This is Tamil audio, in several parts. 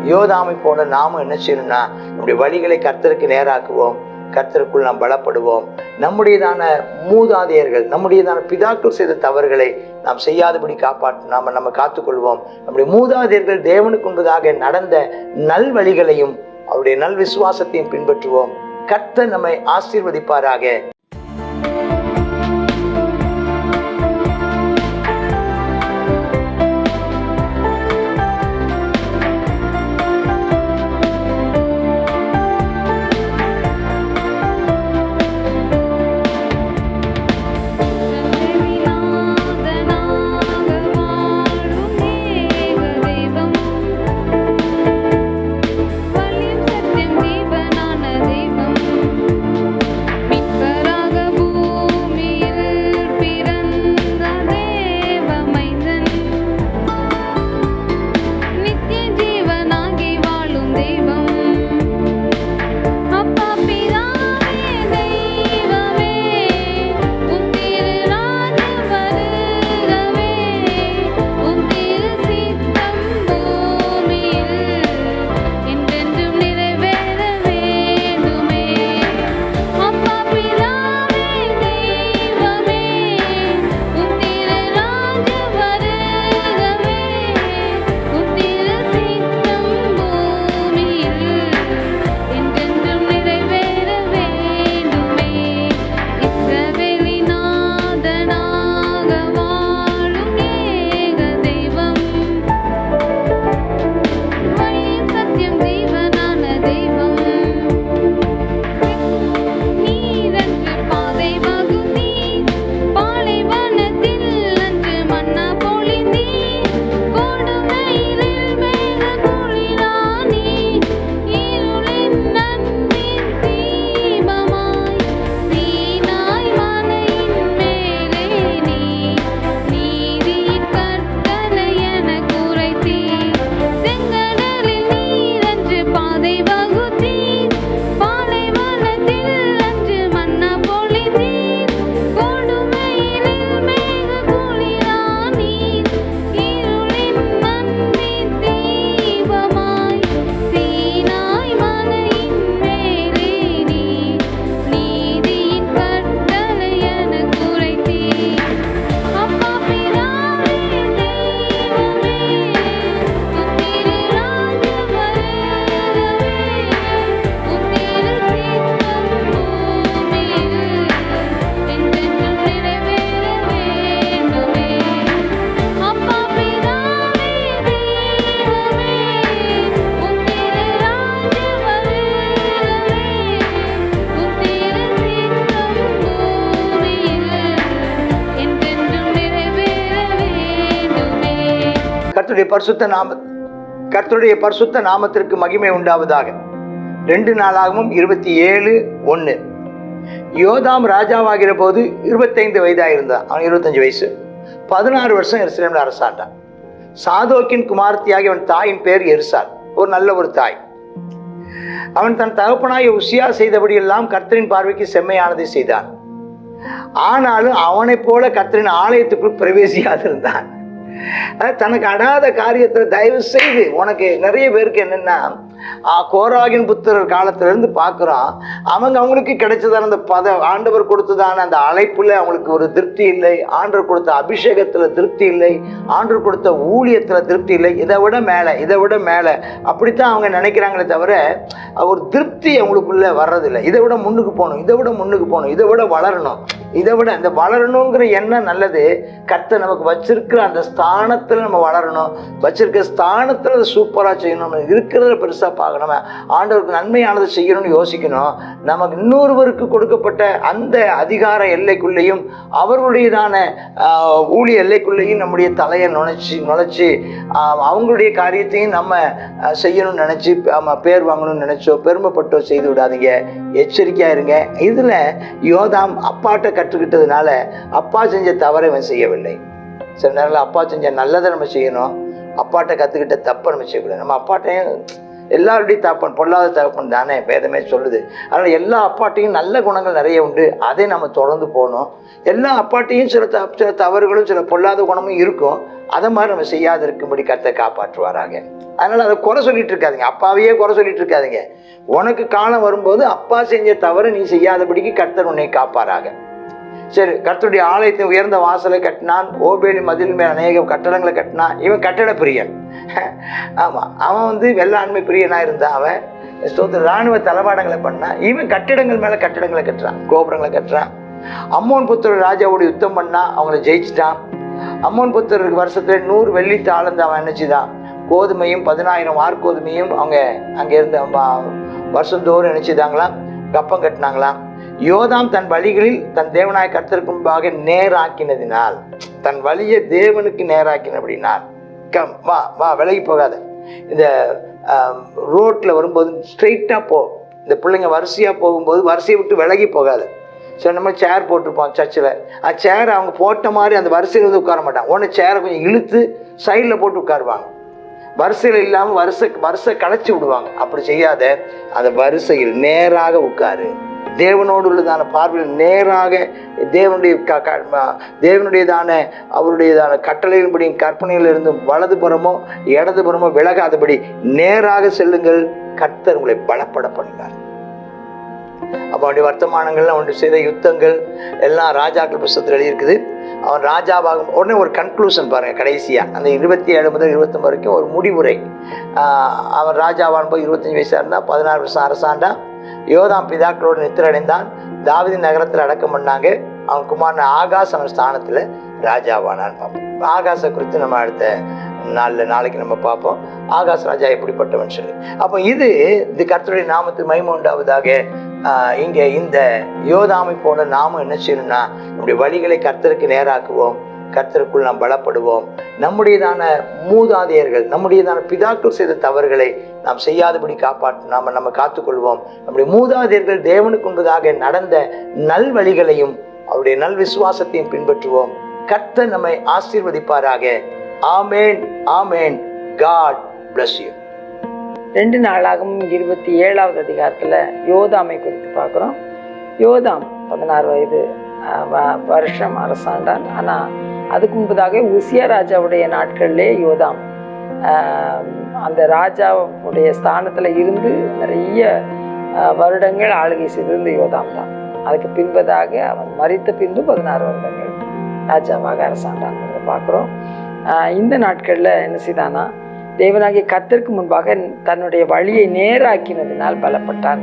யோதாமை போல நாமும் என்ன செய்யணும்னா நம்முடைய வழிகளை கர்த்தருக்கு நேராக்குவோம். கர்த்தருக்குள் நாம் பலப்படுவோம். நம்முடையதான மூதாதையர்கள், நம்முடையதான பிதாக்கள் செய்த தவறுகளை நாம் செய்யாதபடி நம்ம காத்துக்கொள்வோம். நம்முடைய மூதாதையர்கள் தேவனுக்கு முன்பதாக நடந்த நல் வழிகளையும் அவருடைய நல் விசுவாசத்தையும் பின்பற்றுவோம். கர்த்தர் நம்மை ஆசீர்வதிப்பாராக. கர்த்தருடைய பரிசுத்த நாமத்திற்கு மகிமை உண்டாவதாக. 2 நாளாகவும் 27:1. யோதாம் ராஜாவாகிற போது 25 வயதாயிருந்தான். அவன் 25 வயசு. 16 வருஷம் எருசலேமில் அரசாண்டான். சாதோக்கின் குமாரத்தியாகி அவன் தாயின் பேர் எருசால். ஒரு நல்ல ஒரு தாய். அவன் தன் தகப்பனாய் உசியா செய்தபடி எல்லாம் கர்த்தரின் பார்வைக்கு செம்மையானதை செய்தான். ஆனாலும் அவனை போல கர்த்தரின் ஆலயத்துக்குள் பிரவேசியாதிருந்தான். தனக்கு அடாத காரியத்தை தயவு செய்து, உனக்கு நிறைய பேருக்கு என்னன்னா, கோராகின் புத்திரர் காலத்திலிருந்து பார்க்குறோம், அவங்களுக்கு கிடைச்சதான அந்த ஆண்டவர் கொடுத்ததான அந்த அழைப்புல அவங்களுக்கு ஒரு திருப்தி இல்லை, ஆண்டவர் கொடுத்த அபிஷேகத்தில் திருப்தி இல்லை, ஆண்டவர் கொடுத்த ஊழியத்தில் திருப்தி இல்லை, இதை விட மேலே அப்படித்தான் அவங்க நினைக்கிறாங்களே தவிர ஒரு திருப்தி அவங்களுக்குள்ள வர்றதில்லை. இதை விட முன்னுக்கு போகணும், இதை விட வளரணும், இந்த வளரணுங்கிற எண்ணம் நல்லது. கர்த்தர் நமக்கு வச்சிருக்கிற அந்த ஸ்தானத்தில் நம்ம வளரணும், வச்சிருக்கிற ஸ்தானத்தில் அதை சூப்பராக செய்யணும், இருக்கிறத பெருசாக பார்க்கணும், ஆண்டவருக்கு நன்மையானதை செய்யணும்னு யோசிக்கணும். நமக்கு இன்னொருவருக்கு கொடுக்கப்பட்ட அந்த அதிகார எல்லைக்குள்ளேயும் அவர்களுடையதான ஊழிய எல்லைக்குள்ளேயும் நம்முடைய தலையை நுழைச்சி அவங்களுடைய காரியத்தையும் நம்ம செய்யணும்னு நினச்சி பேர் வாங்கணும்னு நினச்சோ பெருமைப்பட்டோ செய்து விடாதீங்க. எச்சரிக்கையாக இருங்க. இதில் யோதாம் அப்பாட்ட கற்றுக்கிட்டதுனால அப்பா செஞ்ச தவறை அவன் செய்யவில்லை. சில நேரத்தில் அப்பா செஞ்ச நல்லதை நம்ம செய்யணும், அப்பாட்ட கற்றுக்கிட்ட தப்பை நம்ம செய்யக்கூடாது. நம்ம அப்பாட்டையும் எல்லாருடைய தகப்பன் பொல்லாத தகப்பன் தானே வேதமே சொல்லுது. அதனால் எல்லா அப்பாட்டையும் நல்ல குணங்கள் நிறைய உண்டு, அதை நம்ம தொடர்ந்து போகணும். எல்லா அப்பாட்டையும் சில தவறுகளும் சில பொல்லாத குணமும் இருக்கும், அதை மாதிரி நம்ம செய்யாத இருக்கும்படி கர்த்தர் காப்பாற்றுவாராக. அதனால் அதை குறை சொல்லிட்டு இருக்காதிங்க, அப்பாவையே குறை சொல்லிட்டு இருக்காதிங்க. உனக்கு காலம் வரும்போது அப்பா செஞ்ச தவறு நீ செய்யாதபடிக்கு கர்த்தர் உன்னை காப்பாராக. சரி, கர்த்தருடைய ஆலயத்தை உயர்ந்த வாசலை கட்டினான், ஓபேலி மதில் மேல் அநேக கட்டடங்களை கட்டினான். இவன் கட்டட பிரியன். ஆமாம், அவன் வெள்ளாண்மை பிரியனாக இருந்தான். அவன் இராணுவ தளவாடங்களை பண்ணான். இவன் கட்டிடங்கள் மேலே கட்டிடங்களை கட்டுறான், கோபுரங்களை கட்டுறான். அம்மோன் புத்திரர் ராஜாவோட யுத்தம் பண்ணா, அவங்கள ஜெயிச்சிட்டான். அம்மோன் புத்திரருக்கு வருஷத்துல 100 வெள்ளி தாளந்து அவன் நினைச்சுதான் கோதுமையும் 10,000 வார்கோதுமையும் அவங்க அங்கே இருந்து வருஷந்தோறும் நினைச்சுதாங்களாம், கப்பம் கட்டினாங்களாம். யோதாம் தன் வழிகளில் தன் தேவனாய கர்த்தருக்கு முன்பாக நேராக்கினதினால், தன் வழியை தேவனுக்கு நேராக்கினபடினால், வா வா விலகி போகாத, இந்த ரோட்டில் வரும்போது ஸ்ட்ரெயிட்டாக போ, இந்த பிள்ளைங்க வரிசையாக போகும்போது வரிசையை விட்டு விலகி போகாது. ஸோ நம்ம சேர் போட்டிருப்போம் சர்ச்சில், அந்த சேர் அவங்க போட்ட மாதிரி அந்த வரிசையில் உட்கார மாட்டாங்க. ஒன்று சேரை கொஞ்சம் இழுத்து சைடில் போட்டு உட்காருவாங்க, வரிசையில் இல்லாமல் வரிசை களைச்சி விடுவாங்க. அப்படி செய்யாத, அந்த வரிசையில் நேராக உட்காரு, தேவனோடு உள்ளதான பார்வையில் நேராக தேவனுடையதான அவருடையதான கட்டளையின்படியும் கற்பனையிலிருந்து வலதுபுறமோ இடதுபுறமோ விலகாதபடி நேராக செல்லுங்கள், கர்த்தர் உங்களை பலப்பட பண்ணுவார். அப்போ அவனுடைய வர்த்தமானங்கள்லாம் அவனுடைய செய்த யுத்தங்கள் எல்லாம் ராஜாக்கள் புஸ்தகத்தில் எழுதியிருக்குது. அவன் ராஜாவாகும் உடனே ஒரு கன்க்ளூஷன் பாருங்கள், கடைசியாக அந்த 27 முதல் 29 வரைக்கும் ஒரு முடிவுரை. அவன் ராஜாவான் போய் 25 வயசாக இருந்தால் 16 வருஷம் அரசாண்டான். யோதாம் பிதாக்களோடு நித்திரடைந்தான். தாவீதின் நகரத்தில் அடக்கம் பண்ணாங்க. அவன் குமாரன் ஆகாஸ் அவன் ஸ்தானத்தில் ராஜாவானான்னு பார்ப்போம். ஆகாசை குறித்து நம்ம அடுத்த நாளைக்கு நம்ம பார்ப்போம், ஆகாஷ் ராஜா எப்படிப்பட்டவன் சொல்லி. அப்போ இது கர்த்தருடைய நாமத்துக்கு மகிமை உண்டாவதாக. இங்கே இந்த யோதாமை போல நாமும் என்ன செய்யணும்னா, நம்முடைய வழிகளை கர்த்தருக்கு நேராக்குவோம், கர்த்தருக்குள் நாம் பலப்படுவோம். நம்முடையதான மூதாதையர்கள், நம்முடையதான பிதாக்கள் செய்த தவறுகளை நாம் செய்யாதபடி நம்ம காத்துக்கொள்வோம். நம்முடைய மூதாதையர்கள் தேவனுக்கு முன்பதாக நடந்த நல் வழிகளையும் அவருடைய நல் விசுவாசத்தையும் பின்பற்றுவோம். கர்த்தர் நம்மை ஆசீர்வதிப்பாராக. ஆமேன், ஆமேன். God bless you. 2 நாளாகமும் 27வது அதிகாரத்தில் யோதாமை குறித்து பார்க்குறோம். யோதாம் 16 வயது வருஷம் அரசாண்டான். ஆனால் அதுக்கு முன்பதாக உசியா ராஜாவுடைய நாட்களிலே யோதாம் அந்த ராஜாவுடைய ஸ்தானத்தில் இருந்து நிறைய வருடங்கள் ஆளுகை செய்திருந்த யோதாம் தான். அதுக்கு பின்பதாக அவன் மரித்த பின்பு 16 வருடங்கள் ராஜாவாக அரசாண்டான் பார்க்குறோம். இந்த நாட்களில் என்ன செய்தானா, தேவனாகிய கர்த்தருக்கு முன்பாக தன்னுடைய வழியை நேராக்கினதினால் பலப்பட்டான்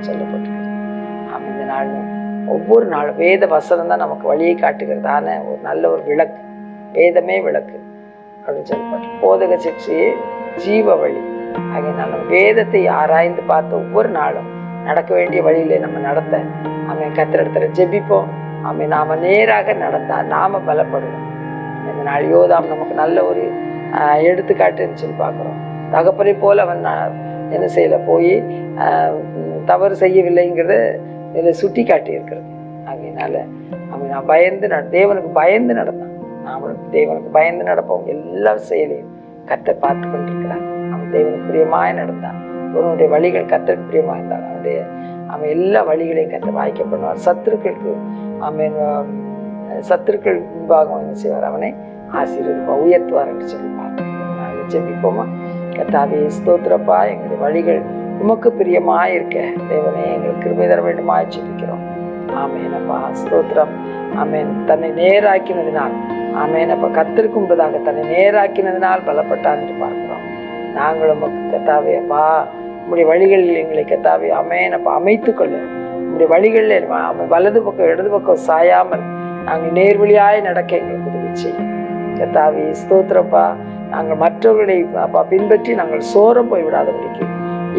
சொல்லப்பட்டிருக்கு. இந்த நாள் ஒவ்வொரு நாளும் வேத வசனம் தான் நமக்கு வழியை காட்டுகிறதான ஒரு நல்ல ஒரு விளக்கு, வேதமே விளக்கு அப்படின்னு சொல்லப்பட்டு போதக சிக்ஷையே ஜீவ வழி. ஆகையினால் நம்ம வேதத்தை ஆராய்ந்து பார்த்து ஒவ்வொரு நாளும் நடக்க வேண்டிய வழியிலே நம்ம நடத்த அவன் கர்த்தரிடத்துல ஜெபிப்போம். அவன் நாம நேராக நடந்தால் நாம பலப்படுவோம். இந்த நாள் யோதாம் நமக்கு நல்ல ஒரு எடுத்துக்காட்டுன்னு சொல்லி பார்க்குறோம். தகப்பனை போல் அவன் என்ன செய்யலை, போய் தவறு செய்யவில்லைங்கிறத இதில் சுட்டி காட்டி இருக்கிறது. அதனால அவன் பயந்து தேவனுக்கு பயந்து நடந்தான். நாமளும் தேவனுக்கு பயந்து நடப்போம். எல்லா செயலையும் கர்த்தர் பார்த்து கொண்டிருக்கிறான். அவன் தேவனுக்கு பிரியமாய் நடந்தான். அவனுடைய வழிகள் கர்த்தருக்கு பிரியமாக இருந்தான். அவன் எல்லா வழிகளையும் கர்த்தர் வாய்க்க பண்ணுவார். சத்துருக்களுக்கு சத்துருக்கள் முன்பாக என்ன செய்வார், அவனை ஆசீர்வதிப்பார், உயர்த்துவார் என்று சொல்லிப்பார். நாங்கள் ஜெபிப்போமா. கர்த்தாவே ஸ்தோத்திரப்பா, எங்களுடைய வழிகள் உமக்கு பிரியமாய் இருக்க தேவனே எங்களுக்கு கிருபை தர வேண்டுமாய் ஜெபிக்கிறோம். ஆமேன் அப்பா, ஸ்தோத்திரம். ஆமேன். தன்னை நேராக்கினதினால், ஆமேன் அப்பா, கர்த்தருக்கு முன்பதாக தன்னை நேராக்கினதினால் பலப்பட்டான் என்று பார்க்கிறோம். நாங்கள் உமக்கு கர்த்தாவே அப்பா உங்களுடைய வழிகளில் எங்களை கர்த்தாவே ஆமேன் அப்பா அமைத்துக்கொள்ள, உங்களுடைய வழிகளில் வலது பக்கம் இடது பக்கம் சாயாமல் நாங்கள் நேர்வழியாய் நடக்க எங்களுக்கு உதவி செய்யும் கர்த்தாவே. ஸ்தோத்திரப்பா, நாங்கள் மற்றவர்களை அப்பா பின்பற்றி நாங்கள் சோரம் போய் விடாதபடிக்கு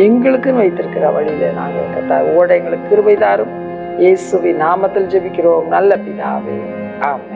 எங்களுக்குன்னு வைத்திருக்கிற வழியில நாங்கள் கர்த்தாவே ஓட எங்களுக்கு கிருபை தாரும். இயேசுவின் நாமத்தில் ஜெபிக்கிறோம் நல்ல பிதாவே, ஆமென்.